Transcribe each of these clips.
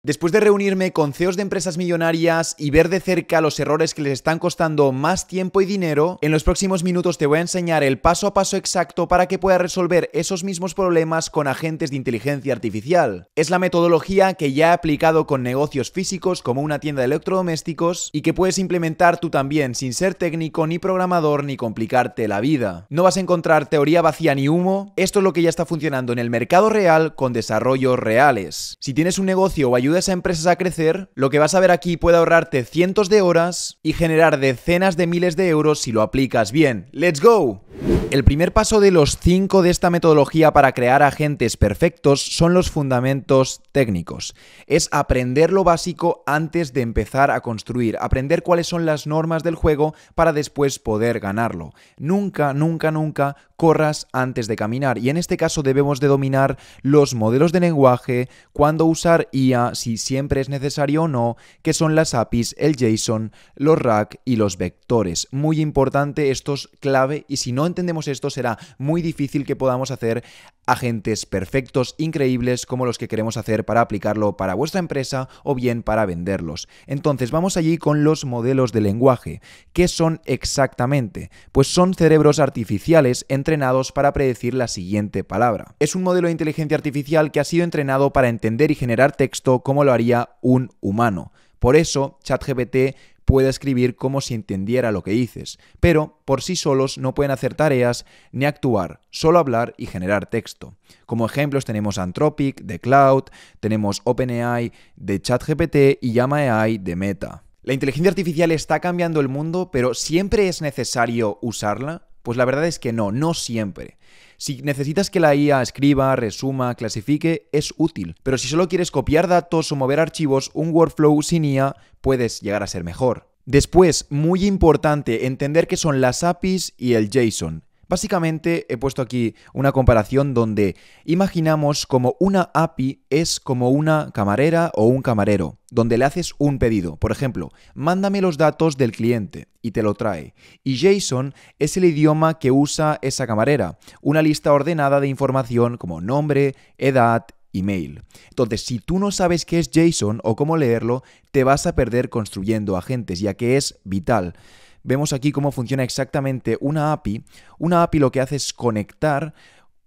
Después de reunirme con CEOs de empresas millonarias y ver de cerca los errores que les están costando más tiempo y dinero, en los próximos minutos te voy a enseñar el paso a paso exacto para que puedas resolver esos mismos problemas con agentes de inteligencia artificial. Es la metodología que ya he aplicado con negocios físicos como una tienda de electrodomésticos y que puedes implementar tú también sin ser técnico ni programador ni complicarte la vida. No vas a encontrar teoría vacía ni humo, esto es lo que ya está funcionando en el mercado real con desarrollos reales. Si tienes un negocio o ayudas a empresas a crecer, lo que vas a ver aquí puede ahorrarte cientos de horas y generar decenas de miles de euros si lo aplicas bien. ¡Let's go! El primer paso de los 5 de esta metodología para crear agentes perfectos son los fundamentos técnicos. Es aprender lo básico antes de empezar a construir, aprender cuáles son las normas del juego para después poder ganarlo. Nunca, nunca, nunca corras antes de caminar, y en este caso debemos de dominar los modelos de lenguaje, cuándo usar IA, si siempre es necesario o no, qué son las APIs, el JSON, los RAG y los vectores. Muy importante, esto es clave, y si no entendemos esto será muy difícil que podamos hacer agentes perfectos, increíbles, como los que queremos hacer para aplicarlo para vuestra empresa o bien para venderlos. Entonces vamos allí con los modelos de lenguaje. ¿Qué son exactamente? Pues son cerebros artificiales entrenados para predecir la siguiente palabra. Es un modelo de inteligencia artificial que ha sido entrenado para entender y generar texto como lo haría un humano. Por eso, ChatGPT puede escribir como si entendiera lo que dices, pero por sí solos no pueden hacer tareas ni actuar, solo hablar y generar texto. Como ejemplos tenemos Anthropic de Cloud, tenemos OpenAI de ChatGPT y Llama AI de Meta. ¿La inteligencia artificial está cambiando el mundo, pero siempre es necesario usarla? Pues la verdad es que no, no siempre. Si necesitas que la IA escriba, resuma, clasifique, es útil. Pero si solo quieres copiar datos o mover archivos, un workflow sin IA puedes llegar a ser mejor. Después, muy importante, entender qué son las APIs y el JSON. Básicamente he puesto aquí una comparación donde imaginamos como una API es como una camarera o un camarero, donde le haces un pedido. Por ejemplo, mándame los datos del cliente y te lo trae. Y JSON es el idioma que usa esa camarera, una lista ordenada de información como nombre, edad, email. Entonces, si tú no sabes qué es JSON o cómo leerlo, te vas a perder construyendo agentes, ya que es vital. Vemos aquí cómo funciona exactamente una API. Una API lo que hace es conectar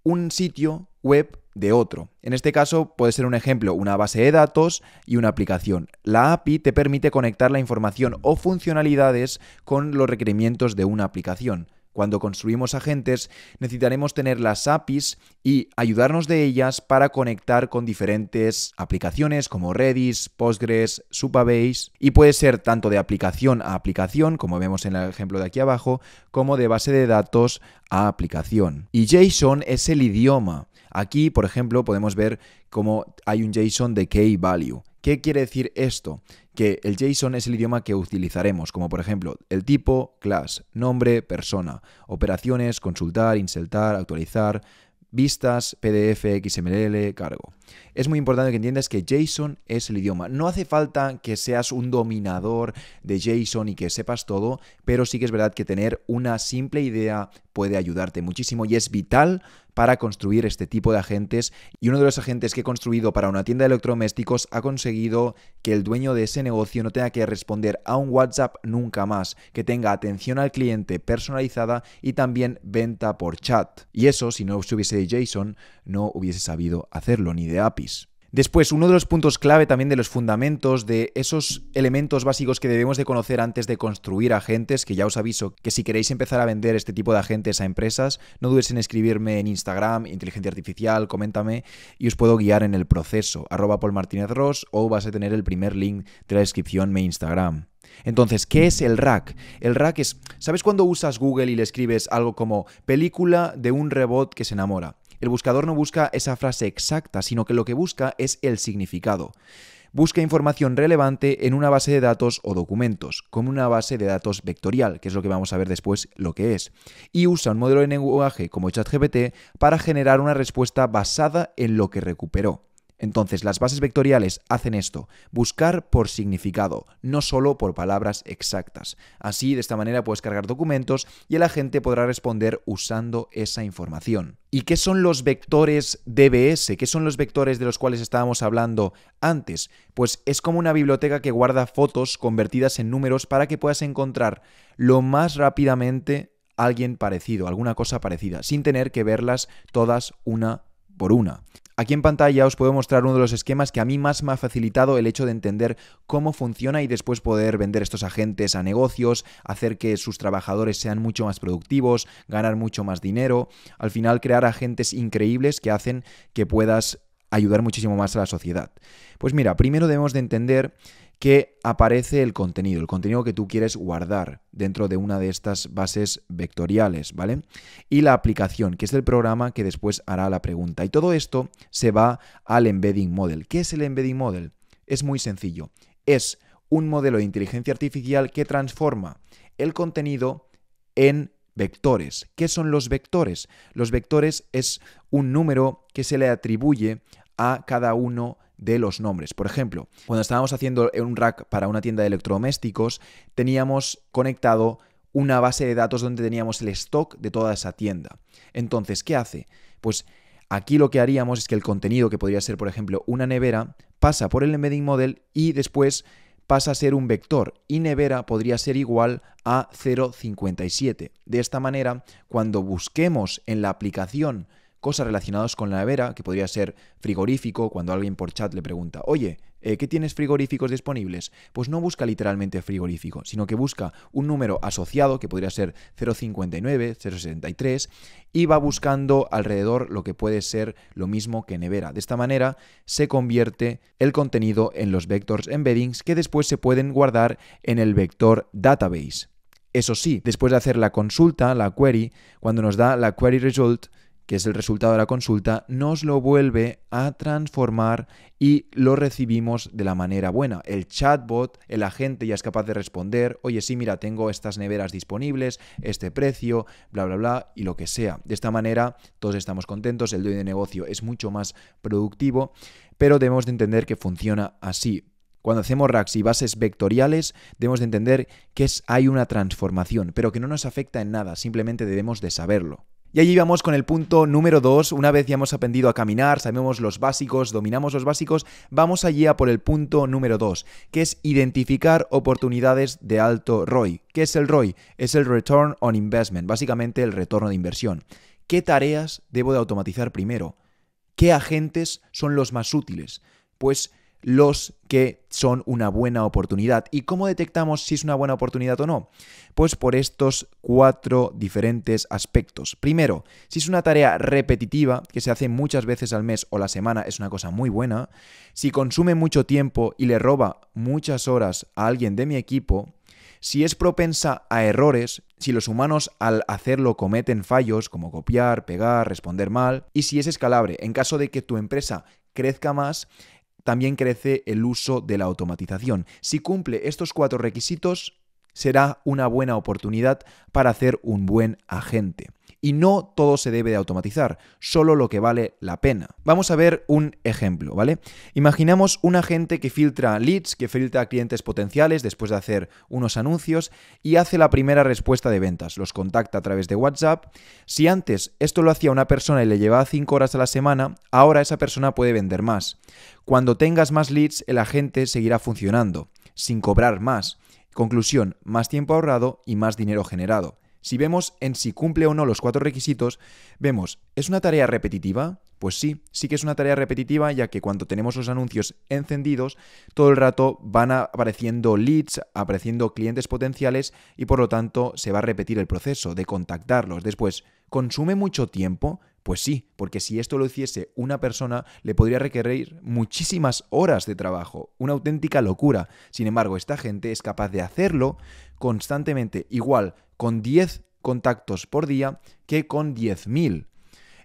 un sitio web de otro. En este caso puede ser un ejemplo, una base de datos y una aplicación. La API te permite conectar la información o funcionalidades con los requerimientos de una aplicación. Cuando construimos agentes, necesitaremos tener las APIs y ayudarnos de ellas para conectar con diferentes aplicaciones como Redis, Postgres, Supabase, y puede ser tanto de aplicación a aplicación, como vemos en el ejemplo de aquí abajo, como de base de datos a aplicación. Y JSON es el idioma. Aquí, por ejemplo, podemos ver cómo hay un JSON de key value. ¿Qué quiere decir esto? Que el JSON es el idioma que utilizaremos, como por ejemplo el tipo, class, nombre, persona, operaciones, consultar, insertar, actualizar, vistas, PDF, XML, cargo. Es muy importante que entiendas que JSON es el idioma. No hace falta que seas un dominador de JSON y que sepas todo, pero sí que es verdad que tener una simple idea puede ayudarte muchísimo y es vital para construir este tipo de agentes. Y uno de los agentes que he construido para una tienda de electrodomésticos ha conseguido que el dueño de ese negocio no tenga que responder a un WhatsApp nunca más, que tenga atención al cliente personalizada y también venta por chat. Y eso, si no hubiese de JSON, no hubiese sabido hacerlo, ni de APIs. Después, uno de los puntos clave también de los fundamentos, de esos elementos básicos que debemos de conocer antes de construir agentes, que ya os aviso que si queréis empezar a vender este tipo de agentes a empresas, no dudes en escribirme en Instagram, Inteligencia Artificial, coméntame y os puedo guiar en el proceso, @paulmartinezros, o vas a tener el primer link de la descripción mi Instagram. Entonces, ¿qué es el RAG? El RAG es, ¿sabes cuando usas Google y le escribes algo como película de un robot que se enamora? El buscador no busca esa frase exacta, sino que lo que busca es el significado. Busca información relevante en una base de datos o documentos, como una base de datos vectorial, que es lo que vamos a ver después lo que es. Y usa un modelo de lenguaje como ChatGPT para generar una respuesta basada en lo que recuperó. Entonces, las bases vectoriales hacen esto, buscar por significado, no solo por palabras exactas. Así, de esta manera puedes cargar documentos y el agente podrá responder usando esa información. ¿Y qué son los vectores DBS? ¿Qué son los vectores de los cuales estábamos hablando antes? Pues es como una biblioteca que guarda fotos convertidas en números para que puedas encontrar lo más rápidamente alguien parecido, alguna cosa parecida, sin tener que verlas todas una por una. Aquí en pantalla os puedo mostrar uno de los esquemas que a mí más me ha facilitado el hecho de entender cómo funciona y después poder vender estos agentes a negocios, hacer que sus trabajadores sean mucho más productivos, ganar mucho más dinero, al final crear agentes increíbles que hacen que puedas ayudar muchísimo más a la sociedad. Pues mira, primero debemos de entender que aparece el contenido que tú quieres guardar dentro de una de estas bases vectoriales, ¿vale? Y la aplicación, que es el programa que después hará la pregunta. Y todo esto se va al Embedding Model. ¿Qué es el Embedding Model? Es muy sencillo. Es un modelo de inteligencia artificial que transforma el contenido en vectores. ¿Qué son los vectores? Los vectores es un número que se le atribuye a cada uno de los nombres. Por ejemplo, cuando estábamos haciendo un rack para una tienda de electrodomésticos, teníamos conectado una base de datos donde teníamos el stock de toda esa tienda. Entonces, ¿qué hace? Pues aquí lo que haríamos es que el contenido, que podría ser, por ejemplo, una nevera, pasa por el Embedding Model y después pasa a ser un vector, y nevera podría ser igual a 0,57. De esta manera, cuando busquemos en la aplicación cosas relacionadas con la nevera, que podría ser frigorífico, cuando alguien por chat le pregunta, oye, ¿qué tienes frigoríficos disponibles? Pues no busca literalmente frigorífico, sino que busca un número asociado, que podría ser 0,59, 0,63, y va buscando alrededor lo que puede ser lo mismo que nevera. De esta manera se convierte el contenido en los vectors embeddings que después se pueden guardar en el vector database. Eso sí, después de hacer la consulta, la query, cuando nos da la query result, que es el resultado de la consulta, nos lo vuelve a transformar y lo recibimos de la manera buena. El chatbot, el agente ya es capaz de responder, oye, sí, mira, tengo estas neveras disponibles, este precio, bla, bla, bla, y lo que sea. De esta manera todos estamos contentos, el dueño de negocio es mucho más productivo, pero debemos de entender que funciona así. Cuando hacemos racks y bases vectoriales, debemos de entender que hay una transformación, pero que no nos afecta en nada, simplemente debemos de saberlo. Y allí vamos con el punto número 2. Una vez ya hemos aprendido a caminar, sabemos los básicos, dominamos los básicos, vamos allí a por el punto número 2, que es identificar oportunidades de alto ROI. ¿Qué es el ROI? Es el Return on Investment, básicamente el retorno de inversión. ¿Qué tareas debo de automatizar primero? ¿Qué agentes son los más útiles? Pues los que son una buena oportunidad. ¿Y cómo detectamos si es una buena oportunidad o no? Pues por estos 4 diferentes aspectos. Primero, si es una tarea repetitiva que se hace muchas veces al mes o la semana, es una cosa muy buena. Si consume mucho tiempo y le roba muchas horas a alguien de mi equipo. Si es propensa a errores, si los humanos al hacerlo cometen fallos como copiar, pegar, responder mal. Y si es escalable, en caso de que tu empresa crezca más, también crece el uso de la automatización. Si cumple estos 4 requisitos, será una buena oportunidad para hacer un buen agente. Y no todo se debe de automatizar, solo lo que vale la pena. Vamos a ver un ejemplo, ¿vale? Imaginamos un agente que filtra leads, que filtra clientes potenciales después de hacer unos anuncios y hace la primera respuesta de ventas. Los contacta a través de WhatsApp. Si antes esto lo hacía una persona y le llevaba 5 horas a la semana, ahora esa persona puede vender más. Cuando tengas más leads, el agente seguirá funcionando, sin cobrar más. Conclusión, más tiempo ahorrado y más dinero generado. Si vemos en si cumple o no los 4 requisitos, vemos, ¿es una tarea repetitiva? Pues sí que es una tarea repetitiva, ya que cuando tenemos los anuncios encendidos, todo el rato van apareciendo leads, apareciendo clientes potenciales y por lo tanto se va a repetir el proceso de contactarlos. Después, ¿consume mucho tiempo? Pues sí, porque si esto lo hiciese una persona, le podría requerir muchísimas horas de trabajo, una auténtica locura. Sin embargo, esta gente es capaz de hacerlo constantemente, igual con 10 contactos por día que con 10.000.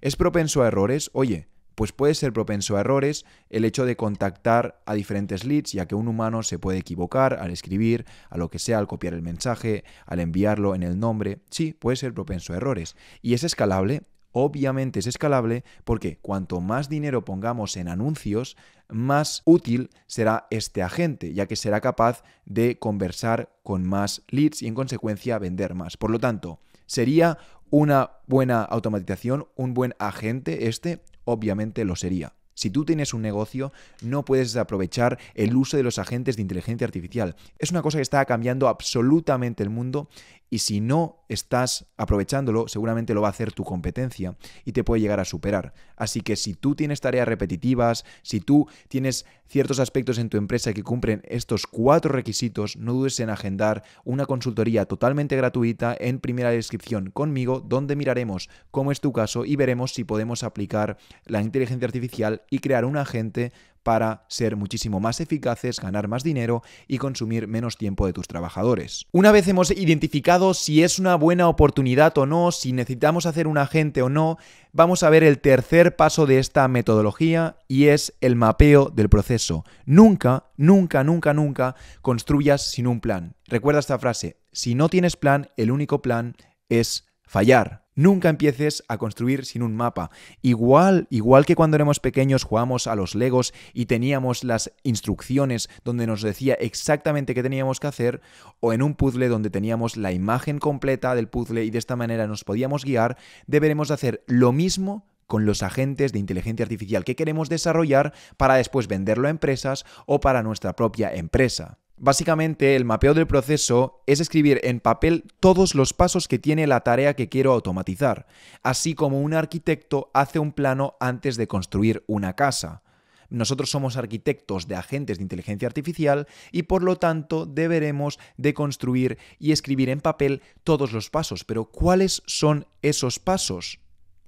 ¿Es propenso a errores? Oye, pues puede ser propenso a errores el hecho de contactar a diferentes leads, ya que un humano se puede equivocar al escribir, a lo que sea, al copiar el mensaje, al enviarlo en el nombre. Sí, puede ser propenso a errores. ¿Y es escalable? obviamente es escalable porque cuanto más dinero pongamos en anuncios, más útil será este agente, ya que será capaz de conversar con más leads y en consecuencia vender más. Por lo tanto, ¿sería una buena automatización, un buen agente este? Obviamente lo sería. Si tú tienes un negocio, no puedes desaprovechar el uso de los agentes de inteligencia artificial. Es una cosa que está cambiando absolutamente el mundo y si no estás aprovechándolo, seguramente lo va a hacer tu competencia y te puede llegar a superar. Así que si tú tienes tareas repetitivas, si tú tienes ciertos aspectos en tu empresa que cumplen estos 4 requisitos, no dudes en agendar una consultoría totalmente gratuita en primera descripción conmigo, donde miraremos cómo es tu caso y veremos si podemos aplicar la inteligencia artificial y crear un agente para ser muchísimo más eficaces, ganar más dinero y consumir menos tiempo de tus trabajadores. Una vez hemos identificado si es una buena oportunidad o no, si necesitamos hacer un agente o no, vamos a ver el tercer paso de esta metodología y es el mapeo del proceso. Nunca, nunca, nunca, nunca construyas sin un plan. Recuerda esta frase, si no tienes plan, el único plan es fallar. Nunca empieces a construir sin un mapa. Igual que cuando éramos pequeños jugábamos a los Legos y teníamos las instrucciones donde nos decía exactamente qué teníamos que hacer, o en un puzzle donde teníamos la imagen completa del puzzle y de esta manera nos podíamos guiar, deberemos hacer lo mismo con los agentes de inteligencia artificial que queremos desarrollar para después venderlo a empresas o para nuestra propia empresa. Básicamente, el mapeo del proceso es escribir en papel todos los pasos que tiene la tarea que quiero automatizar, así como un arquitecto hace un plano antes de construir una casa. Nosotros somos arquitectos de agentes de inteligencia artificial y por lo tanto deberemos de construir y escribir en papel todos los pasos. Pero ¿cuáles son esos pasos?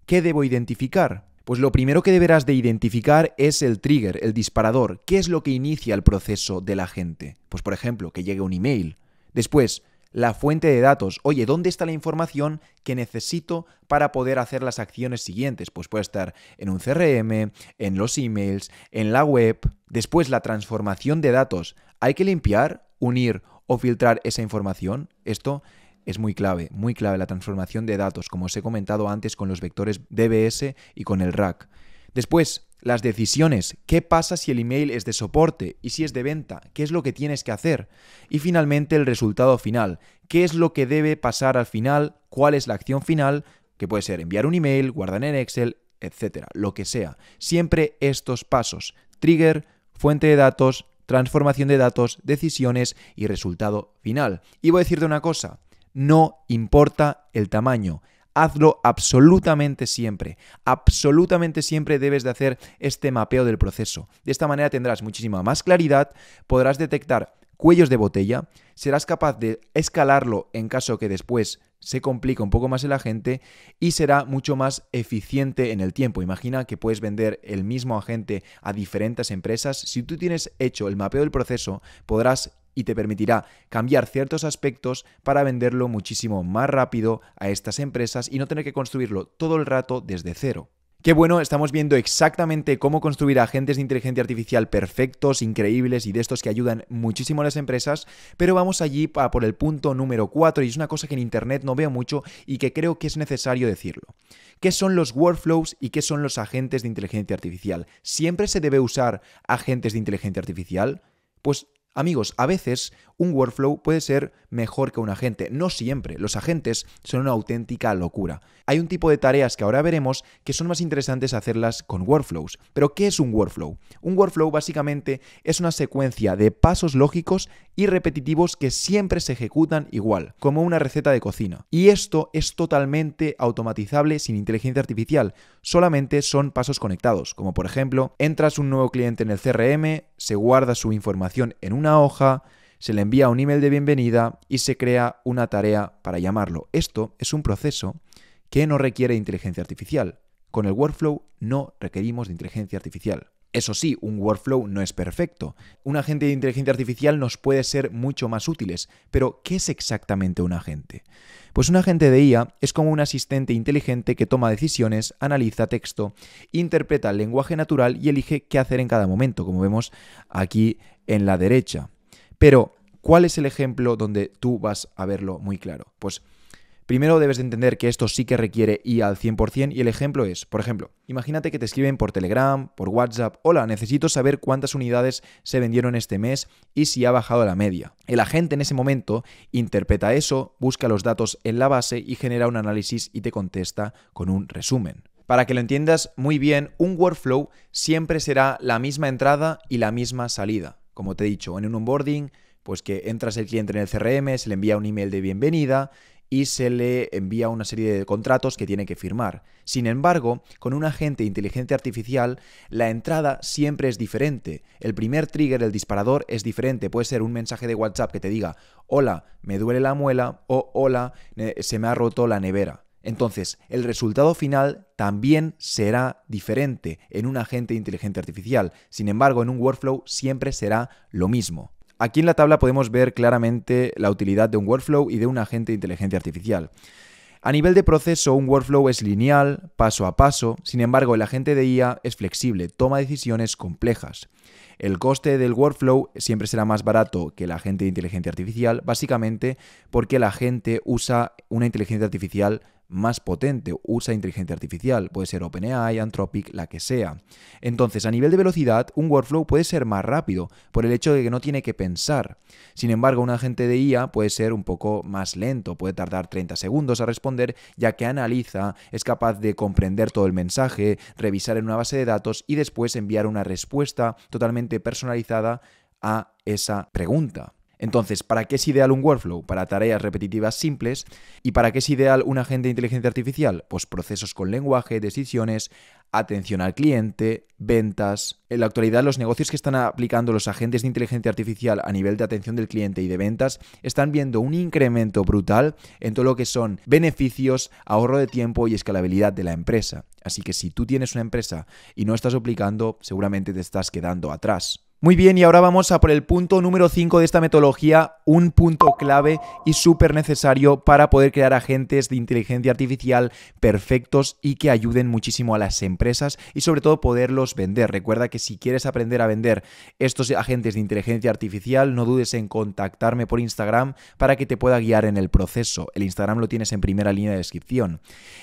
¿Qué debo identificar? Pues lo primero que deberás de identificar es el trigger, el disparador. ¿Qué es lo que inicia el proceso del agente? Pues por ejemplo, que llegue un email. Después, la fuente de datos. Oye, ¿dónde está la información que necesito para poder hacer las acciones siguientes? Pues puede estar en un CRM, en los emails, en la web. Después, la transformación de datos. ¿Hay que limpiar, unir o filtrar esa información? Esto es muy clave la transformación de datos, como os he comentado antes con los vectores DBS y con el RAG. Después, las decisiones. ¿Qué pasa si el email es de soporte y si es de venta? ¿Qué es lo que tienes que hacer? Y finalmente, el resultado final. ¿Qué es lo que debe pasar al final? ¿Cuál es la acción final? Que puede ser enviar un email, guardar en Excel, etcétera, lo que sea. Siempre estos pasos. Trigger, fuente de datos, transformación de datos, decisiones y resultado final. Y voy a decirte una cosa. No importa el tamaño, hazlo absolutamente siempre debes de hacer este mapeo del proceso. De esta manera tendrás muchísima más claridad, podrás detectar cuellos de botella, serás capaz de escalarlo en caso que después se complique un poco más el agente y será mucho más eficiente en el tiempo. Imagina que puedes vender el mismo agente a diferentes empresas. Si tú tienes hecho el mapeo del proceso, podrás y te permitirá cambiar ciertos aspectos para venderlo muchísimo más rápido a estas empresas y no tener que construirlo todo el rato desde cero. Qué bueno, estamos viendo exactamente cómo construir agentes de inteligencia artificial perfectos, increíbles y de estos que ayudan muchísimo a las empresas, pero vamos allí por el punto número 4 y es una cosa que en internet no veo mucho y que creo que es necesario decirlo. ¿Qué son los workflows y qué son los agentes de inteligencia artificial? ¿Siempre se debe usar agentes de inteligencia artificial? Pues amigos, a veces un workflow puede ser mejor que un agente. No siempre. Los agentes son una auténtica locura. Hay un tipo de tareas que ahora veremos que son más interesantes hacerlas con workflows. ¿Pero qué es un workflow? Un workflow básicamente es una secuencia de pasos lógicos y repetitivos que siempre se ejecutan igual, como una receta de cocina. Y esto es totalmente automatizable sin inteligencia artificial. Solamente son pasos conectados, como por ejemplo, entras un nuevo cliente en el CRM, se guarda su información en una hoja, se le envía un email de bienvenida y se crea una tarea para llamarlo. Esto es un proceso que no requiere inteligencia artificial. Con el workflow no requerimos de inteligencia artificial. Eso sí, un workflow no es perfecto. Un agente de inteligencia artificial nos puede ser mucho más útiles. Pero, ¿qué es exactamente un agente? Pues un agente de IA es como un asistente inteligente que toma decisiones, analiza texto, interpreta el lenguaje natural y elige qué hacer en cada momento, como vemos aquí en la derecha. Pero, ¿cuál es el ejemplo donde tú vas a verlo muy claro? Pues Primero debes de entender que esto sí que requiere IA al 100% y el ejemplo es, por ejemplo, imagínate que te escriben por Telegram, por WhatsApp: hola, necesito saber cuántas unidades se vendieron este mes y si ha bajado la media. El agente en ese momento interpreta eso, busca los datos en la base y genera un análisis y te contesta con un resumen. Para que lo entiendas muy bien, un workflow siempre será la misma entrada y la misma salida. Como te he dicho, en un onboarding, pues que entras el cliente en el CRM, se le envía un email de bienvenida y se le envía una serie de contratos que tiene que firmar. Sin embargo, con un agente de inteligencia artificial, la entrada siempre es diferente. El primer trigger, el disparador, es diferente. Puede ser un mensaje de WhatsApp que te diga: hola, me duele la muela, o hola, se me ha roto la nevera. Entonces, el resultado final también será diferente en un agente de inteligencia artificial. Sin embargo, en un workflow siempre será lo mismo. Aquí en la tabla podemos ver claramente la utilidad de un workflow y de un agente de inteligencia artificial. A nivel de proceso, un workflow es lineal, paso a paso. Sin embargo, el agente de IA es flexible, toma decisiones complejas. El coste del workflow siempre será más barato que el agente de inteligencia artificial, básicamente porque la gente usa una inteligencia artificial más potente, usa inteligencia artificial, puede ser OpenAI, Anthropic, la que sea. Entonces, a nivel de velocidad, un workflow puede ser más rápido por el hecho de que no tiene que pensar. Sin embargo, un agente de IA puede ser un poco más lento, puede tardar 30 segundos a responder, ya que analiza, es capaz de comprender todo el mensaje, revisar en una base de datos y después enviar una respuesta totalmente personalizada a esa pregunta. Entonces, ¿para qué es ideal un workflow? Para tareas repetitivas simples. ¿Y para qué es ideal un agente de inteligencia artificial? Pues procesos con lenguaje, decisiones, atención al cliente, ventas. En la actualidad, los negocios que están aplicando los agentes de inteligencia artificial a nivel de atención del cliente y de ventas están viendo un incremento brutal en todo lo que son beneficios, ahorro de tiempo y escalabilidad de la empresa. Así que si tú tienes una empresa y no estás aplicando, seguramente te estás quedando atrás. Muy bien, y ahora vamos a por el punto número 5 de esta metodología, un punto clave y súper necesario para poder crear agentes de inteligencia artificial perfectos y que ayuden muchísimo a las empresas y sobre todo poderlos vender. Recuerda que si quieres aprender a vender estos agentes de inteligencia artificial, no dudes en contactarme por Instagram para que te pueda guiar en el proceso. El Instagram lo tienes en primera línea de descripción.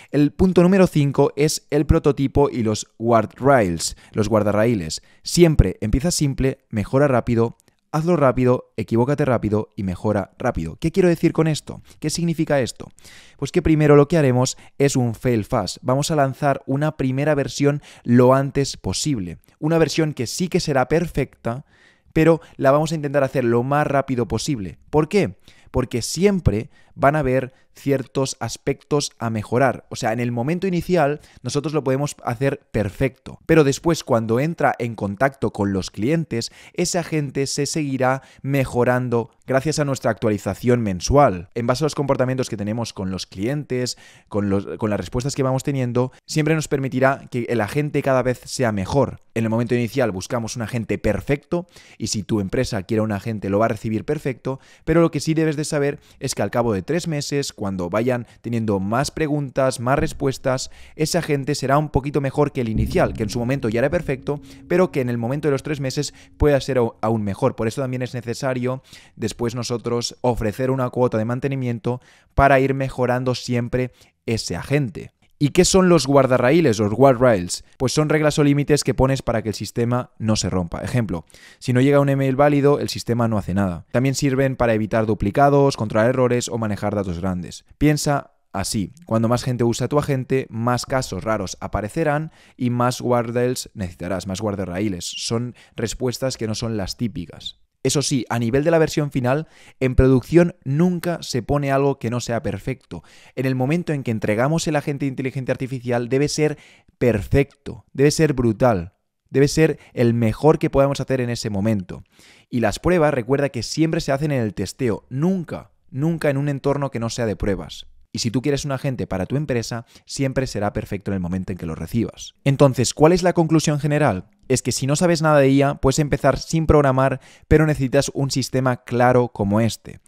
El punto número 5 es el prototipo y los guardrails, los guardarraíles. Siempre empieza simple, mejora rápido, hazlo rápido, equivócate rápido y mejora rápido. ¿Qué quiero decir con esto? ¿Qué significa esto? Pues que primero lo que haremos es un fail fast. Vamos a lanzar una primera versión lo antes posible. Una versión que sí que será perfecta, pero la vamos a intentar hacer lo más rápido posible. ¿Por qué? Porque siempre van a haber ciertos aspectos a mejorar. O sea, en el momento inicial nosotros lo podemos hacer perfecto, pero después cuando entra en contacto con los clientes, ese agente se seguirá mejorando gracias a nuestra actualización mensual. En base a los comportamientos que tenemos con los clientes, con las respuestas que vamos teniendo, siempre nos permitirá que el agente cada vez sea mejor. En el momento inicial buscamos un agente perfecto y si tu empresa quiere un agente lo va a recibir perfecto, pero lo que sí debes de saber es que al cabo de 3 meses, cuando vayan teniendo más preguntas, más respuestas, ese agente será un poquito mejor que el inicial, que en su momento ya era perfecto, pero que en el momento de los 3 meses pueda ser aún mejor. Por eso también es necesario después nosotros ofrecer una cuota de mantenimiento para ir mejorando siempre ese agente. ¿Y qué son los guardarraíles, los guardrails? Pues son reglas o límites que pones para que el sistema no se rompa. Ejemplo, si no llega un email válido, el sistema no hace nada. También sirven para evitar duplicados, controlar errores o manejar datos grandes. Piensa así: cuando más gente usa tu agente, más casos raros aparecerán y más guardrails necesitarás, más guardarraíles. Son respuestas que no son las típicas. Eso sí, a nivel de la versión final, en producción nunca se pone algo que no sea perfecto. En el momento en que entregamos el agente de inteligencia artificial debe ser perfecto, debe ser brutal, debe ser el mejor que podamos hacer en ese momento. Y las pruebas, recuerda que siempre se hacen en el testeo, nunca en un entorno que no sea de pruebas. Y si tú quieres un agente para tu empresa, siempre será perfecto en el momento en que lo recibas. Entonces, ¿cuál es la conclusión general? Es que si no sabes nada de IA, puedes empezar sin programar, pero necesitas un sistema claro como este,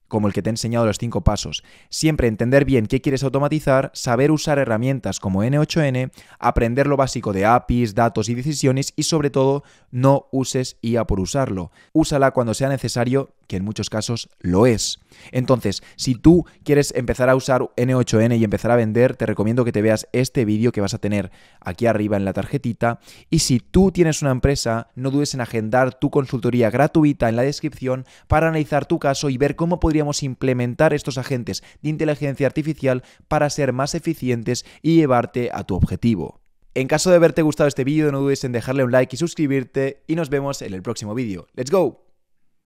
como el que te he enseñado los 5 pasos. Siempre entender bien qué quieres automatizar, saber usar herramientas como N8N, aprender lo básico de APIs, datos y decisiones y sobre todo no uses IA por usarlo. Úsala cuando sea necesario que en muchos casos lo es. Entonces, si tú quieres empezar a usar N8N y empezar a vender, te recomiendo que te veas este vídeo que vas a tener aquí arriba en la tarjetita. Y si tú tienes una empresa, no dudes en agendar tu consultoría gratuita en la descripción para analizar tu caso y ver cómo podríamos implementar estos agentes de inteligencia artificial para ser más eficientes y llevarte a tu objetivo. En caso de haberte gustado este vídeo, no dudes en dejarle un like y suscribirte y nos vemos en el próximo vídeo. ¡Let's go!